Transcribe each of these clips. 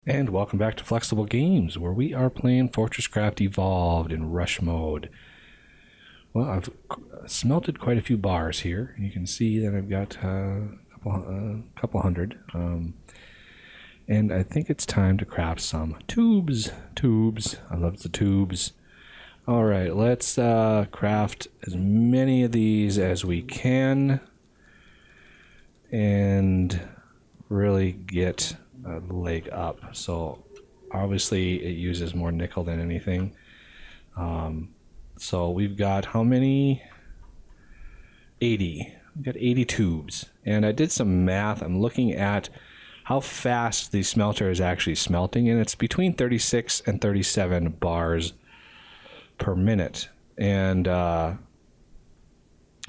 And welcome back to Flexible Games, where we are playing FortressCraft Evolved in rush mode. Well, I've smelted quite a few bars here. You can see that I've got a couple hundred. And I think it's time to craft some tubes. I love the tubes. All right, let's craft as many of these as we can and really get a leg up. So obviously it uses more nickel than anything. So we've got how many? 80. We've got 80 tubes. And I did some math. I'm looking at how fast the smelter is actually smelting, and it's between 36 and 37 bars per minute. And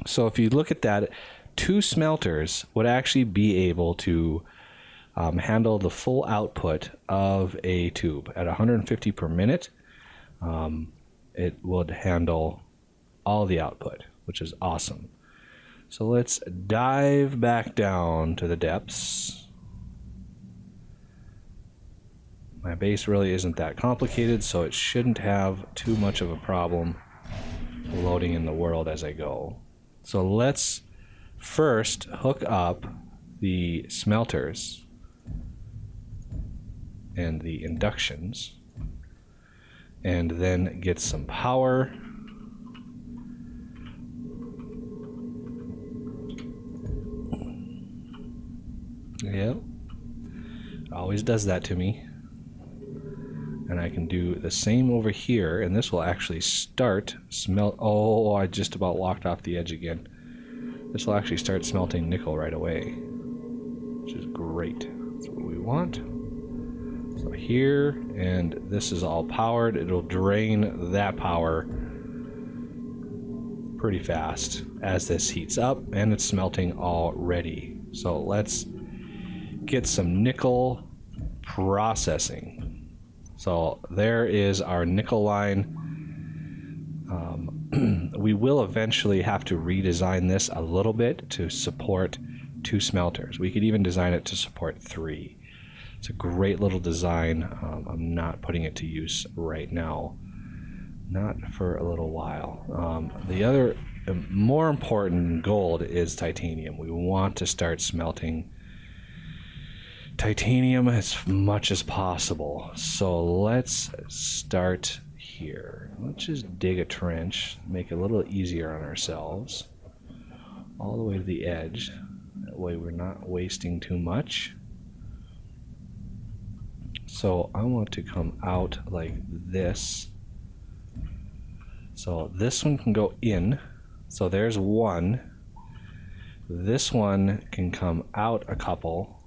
so if you look at that, 2 smelters would actually be able to handle the full output of a tube at 150 per minute. It would handle all the output, which is awesome. So let's dive back down to the depths. My base really isn't that complicated, so it shouldn't have too much of a problem loading in the world as I go. So let's first hook up the smelters and the inductions, and then get some power. Yep, always does that to me. And I can do the same over here, and this will actually start smelt. Oh, I just about walked off the edge again. This will actually start smelting nickel right away, which is great. That's what we want. So here, and this is all powered. It'll drain that power pretty fast as this heats up, and it's smelting already. So let's get some nickel processing. So there is our nickel line. We will eventually have to redesign this a little bit to support 2 smelters. We could even design it to support 3. It's a great little design. I'm not putting it to use right now. Not for a little while. The other more important gold is titanium. We want to start smelting titanium as much as possible. So let's start here. Let's just dig a trench, make it a little easier on ourselves. All the way to the edge. That way we're not wasting too much. So I want to come out like this. So this one can go in. So there's one. This one can come out a couple.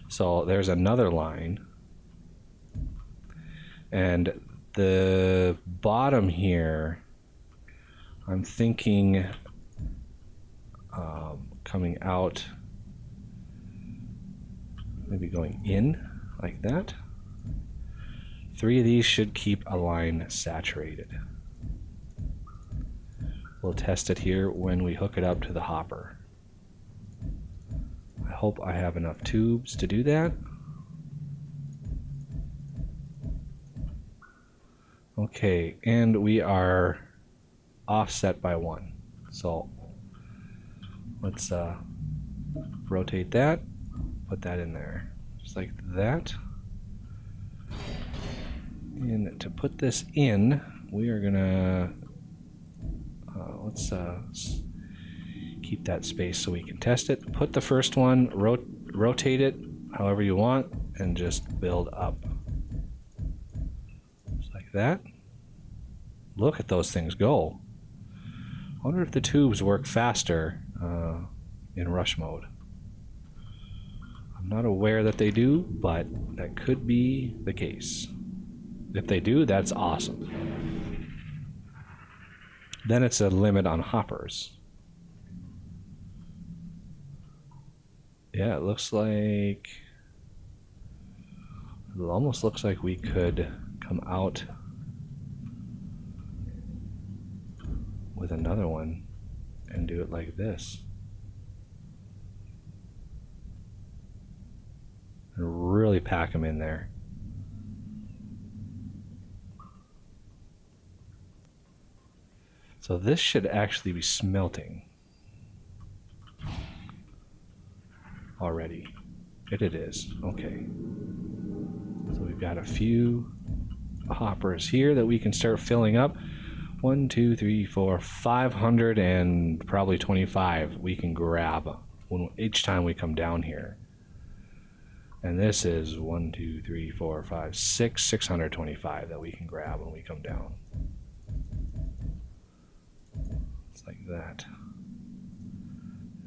So there's another line. And the bottom here, I'm thinking coming out, maybe going in. Like that. 3 of these should keep a line saturated. We'll test it here when we hook it up to the hopper. I hope I have enough tubes to do that. Okay, and we are offset by 1. So let's rotate that, put that in there. Just like that. And to put this in, we are gonna let's keep that space so we can test it. Put the first one, rotate it however you want, and just build up. Just like that. Look at those things go. I wonder if the tubes work faster in rush mode. I'm not aware that they do, but that could be the case. If they do, that's awesome. Then it's a limit on hoppers. Yeah, it looks like... It almost looks like we could come out with another one and do it like this. and really pack them in there. So this should actually be smelting already. It is. Okay. So we've got a few hoppers here that we can start filling up. 1, 2, 3, 4, 500 and probably 25 we can grab each time we come down here. And this is 1, 2, 3, 4, 5, 6, 625 that we can grab when we come down. It's like that.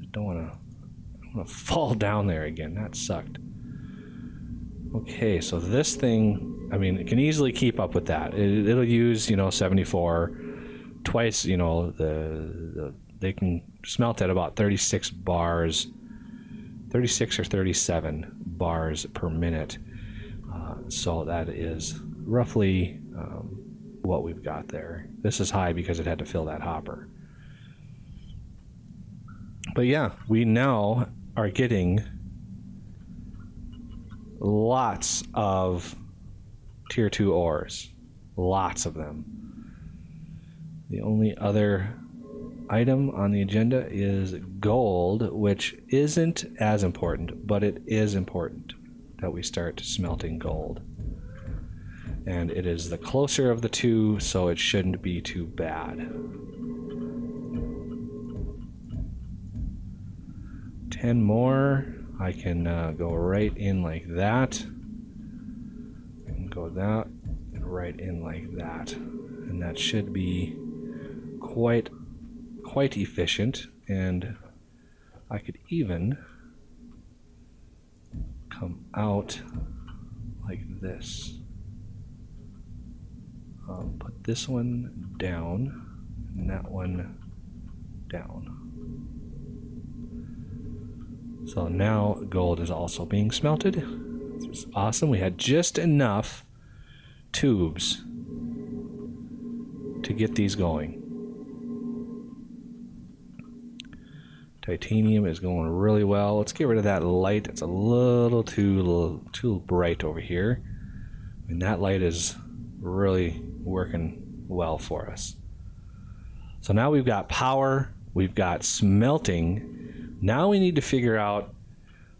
I don't want to fall down there again. That sucked. Okay, so this thing, I mean, it can easily keep up with that. It'll use, 74 twice. They can smelt at about 36 bars, 36 or 37 bars per minute. So that is roughly what we've got there. This is high because it had to fill that hopper. But yeah, we now are getting lots of tier 2 ores. Lots of them. The only other item on the agenda is gold, which isn't as important, but it is important that we start smelting gold. And it is the closer of the two, so it shouldn't be too bad. 10 more. I can go right in like that. I can go that and right in like that. And that should be quite efficient. And I could even come out like this. Put this one down and that one down. So now gold is also being smelted. This is awesome. We had just enough tubes to get these going. Titanium is going really well. Let's get rid of that light. It's a little too bright over here. And that light is really working well for us. So now we've got power, we've got smelting. Now we need to figure out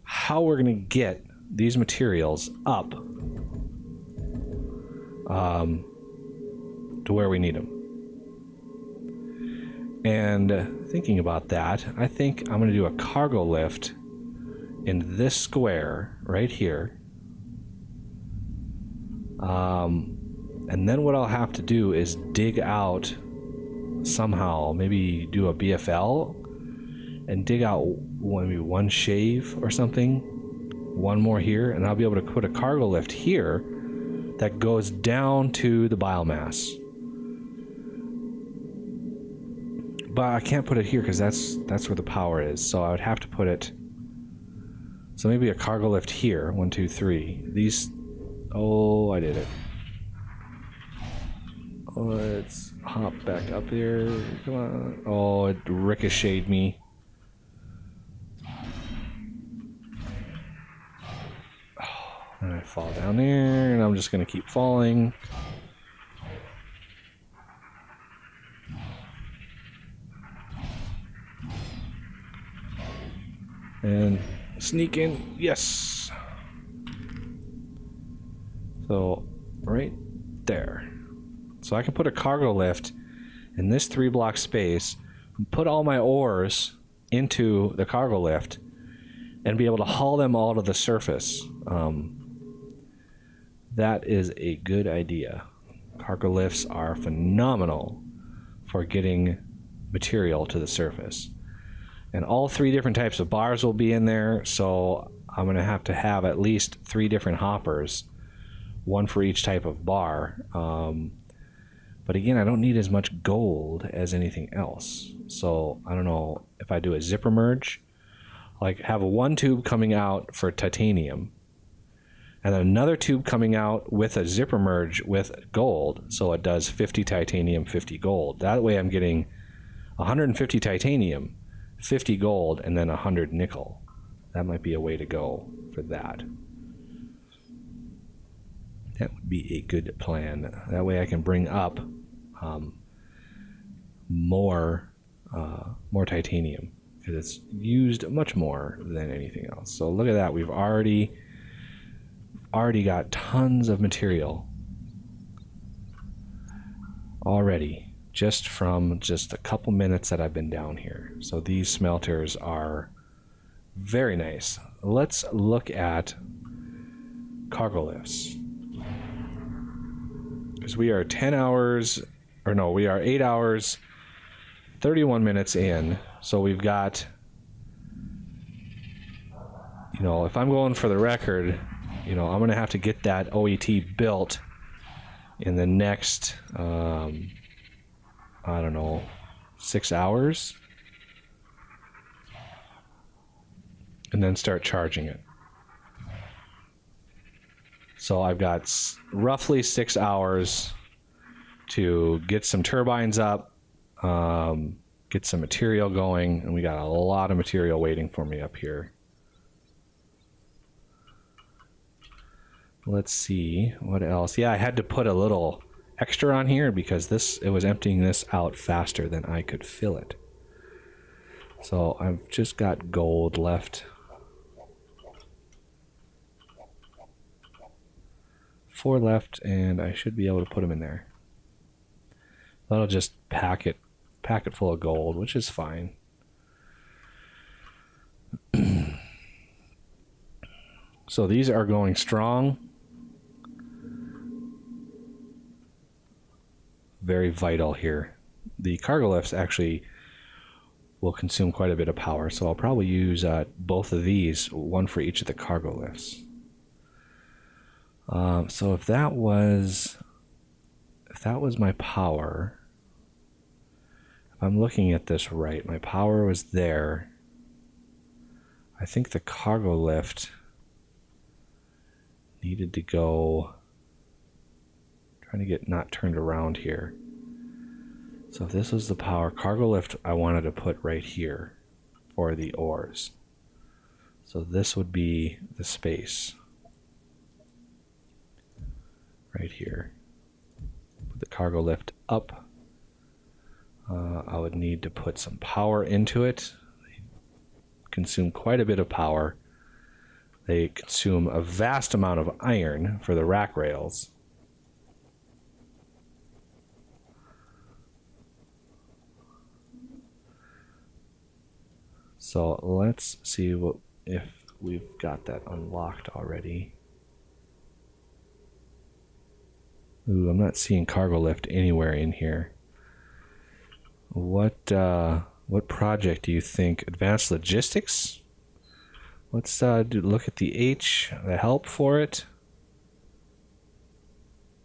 how we're going to get these materials up to where we need them. And thinking about that, I think I'm going to do a cargo lift in this square right here. And then what I'll have to do is dig out somehow, maybe do a BFL and dig out maybe one shave or something, one more here, and I'll be able to put a cargo lift here that goes down to the biomass. But I can't put it here because that's where the power is, so I would have to put it, so maybe a cargo lift here, 1, 2, 3. These, oh, I did it. Let's hop back up there. Come on. Oh, it ricocheted me. And I fall down there, and I'm just going to keep falling. And sneak in. Yes. So, right there. So I can put a cargo lift in this 3-block space, put all my ores into the cargo lift, and be able to haul them all to the surface. That is a good idea. Cargo lifts are phenomenal for getting material to the surface. And all 3 different types of bars will be in there, so I'm going to have at least 3 different hoppers, one for each type of bar. But again, I don't need as much gold as anything else. So I don't know if I do a zipper merge, like have 1 tube coming out for titanium, and then another tube coming out with a zipper merge with gold. So it does 50 titanium, 50 gold. That way I'm getting 150 titanium, 50 gold, and then 100 nickel. That might be a way to go for that. That would be a good plan. That way I can bring up more titanium, because it's used much more than anything else. So look at that. We've already got tons of material already, just from just a couple minutes that I've been down here. So these smelters are very nice. Let's look at cargo lifts, because we are 10 hours, or no, we are 8 hours 31 minutes in. So we've got, you know, if I'm going for the record, you know, I'm gonna have to get that OET built in the next I don't know, 6 hours, and then start charging it. So I've got roughly 6 hours to get some turbines up, get some material going, and we got a lot of material waiting for me up here. Let's see what else. Yeah, I had to put a little extra on here because it was emptying this out faster than I could fill it. So I've just got gold left. 4 left, and I should be able to put them in there. That'll just pack it full of gold, which is fine. So these are going strong. Very vital here. The cargo lifts actually will consume quite a bit of power, so I'll probably use both of these, one for each of the cargo lifts. So if that was my power, if I'm looking at this right, my power was there. I think the cargo lift needed to go, trying to get not turned around here. So if this was the power, cargo lift I wanted to put right here for the ores. So this would be the space right here. Put the cargo lift up. I would need to put some power into it. They consume quite a bit of power. They consume a vast amount of iron for the rack rails. So let's see if we've got that unlocked already. Ooh, I'm not seeing cargo lift anywhere in here. What project do you think? Advanced logistics? Let's look at the H, the help for it.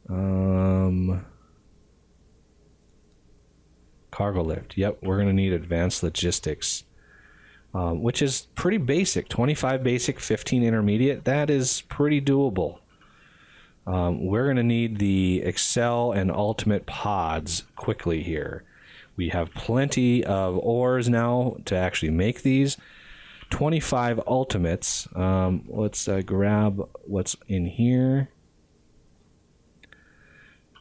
Cargo lift. Yep, we're going to need advanced logistics, which is pretty basic. 25 basic, 15 intermediate. That is pretty doable. We're going to need the Excel and Ultimate pods quickly here. We have plenty of ores now to actually make these. 25 Ultimates. Let's grab what's in here.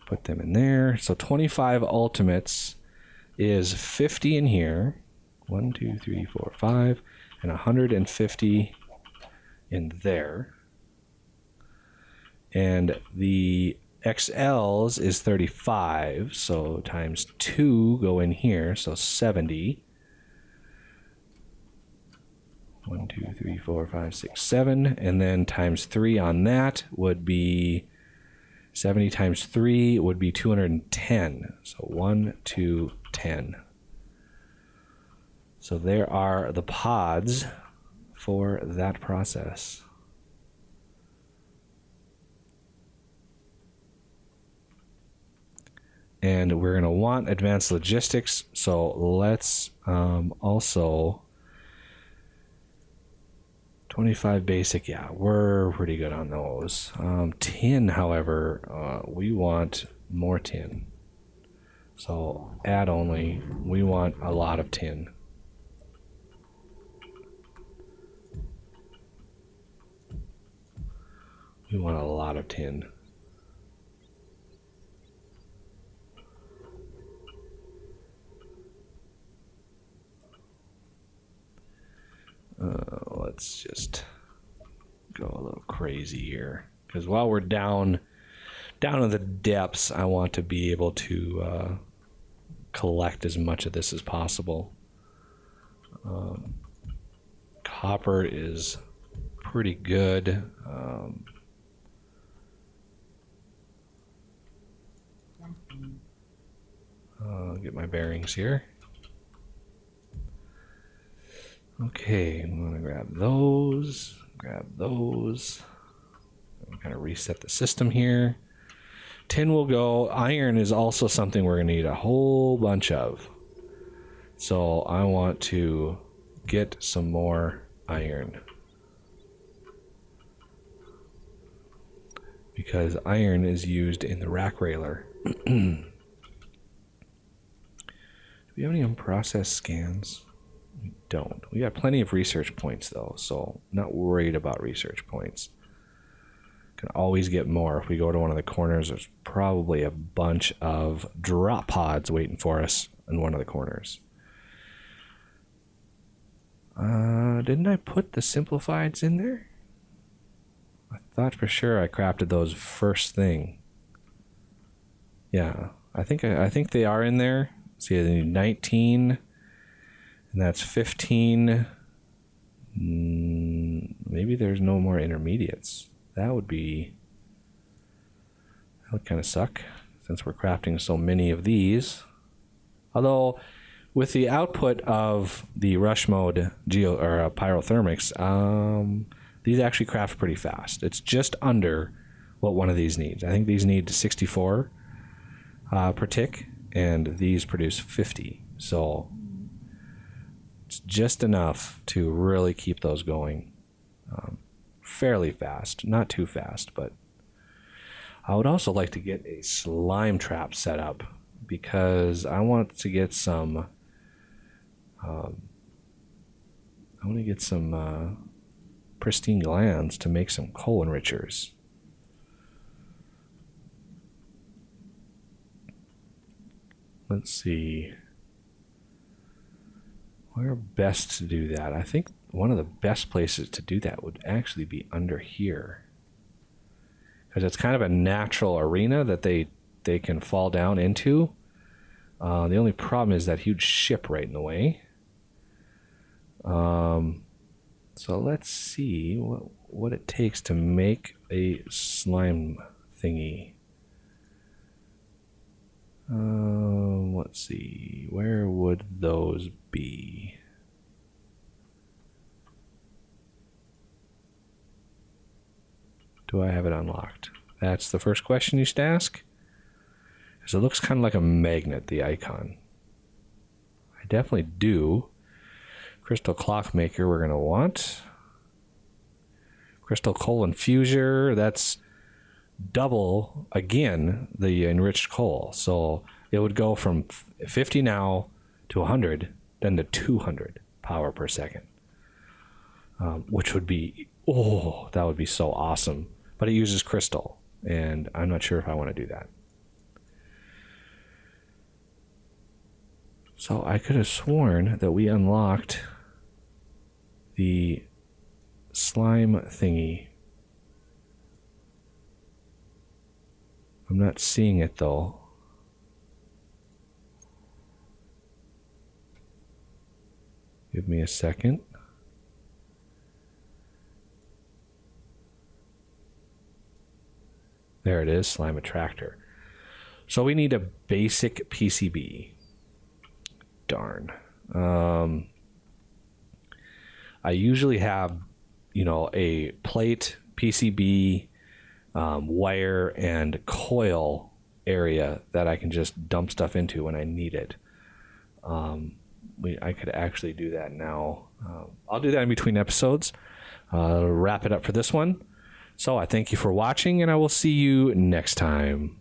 Put them in there. So 25 Ultimates is 50 in here. 1, 2, 3, 4, 5. And 150 in there. And the XLs is 35, so times 2 go in here, so 70. 1, 2, 3, 4, 5, 6, 7. And then times 3 on that would be 70 times 3 would be 210. So 1, 2, 10. So there are the pods for that process. And we're going to want advanced logistics. So let's also 25 basic. Yeah, we're pretty good on those. Tin, however, we want more tin. So add only, we want a lot of tin. We want a lot of tin. noisy here. Because while we're down in the depths, I want to be able to collect as much of this as possible. Copper is pretty good. Get my bearings here. Okay, I'm going to grab those. I'm going to reset the system here. Tin will go. Iron is also something we're going to need a whole bunch of. So I want to get some more iron. Because iron is used in the rack railer. Do we have any unprocessed scans? We don't. We got plenty of research points though, so not worried about research points. Can always get more. If we go to one of the corners, there's probably a bunch of drop pods waiting for us in one of the corners. Didn't I put the simplifieds in there? I thought for sure I crafted those first thing. Yeah, I think they are in there. See, I need 19, and that's 15. Maybe there's no more intermediates. That would kind of suck, since we're crafting so many of these. Although, with the output of the rush mode pyrothermics, these actually craft pretty fast. It's just under what one of these needs. I think these need 64 per tick, and these produce 50. So it's just enough to really keep those going fairly fast. Not too fast, but I would also like to get a slime trap set up because I want to get some pristine glands to make some coal enrichers. Let's see where best to do that. I think one of the best places to do that would actually be under here, because it's kind of a natural arena that they can fall down into. The only problem is that huge ship right in the way. So let's see what it takes to make a slime thingy. Let's see, where would those be? Do I have it unlocked? That's the first question you should ask. Because it looks kind of like a magnet, the icon. I definitely do. Crystal clockmaker we're going to want. Crystal coal infuser, that's double, again, the enriched coal. So it would go from 50 now to 100, then to 200 power per second. Which would be, that would be so awesome. But it uses crystal, and I'm not sure if I want to do that. So I could have sworn that we unlocked the slime thingy. I'm not seeing it though. Give me a second. There it is, slime attractor. So we need a basic PCB. Darn. I usually have, a plate, PCB, wire, and coil area that I can just dump stuff into when I need it. I could actually do that now. I'll do that in between episodes. Wrap it up for this one. So I thank you for watching, and I will see you next time.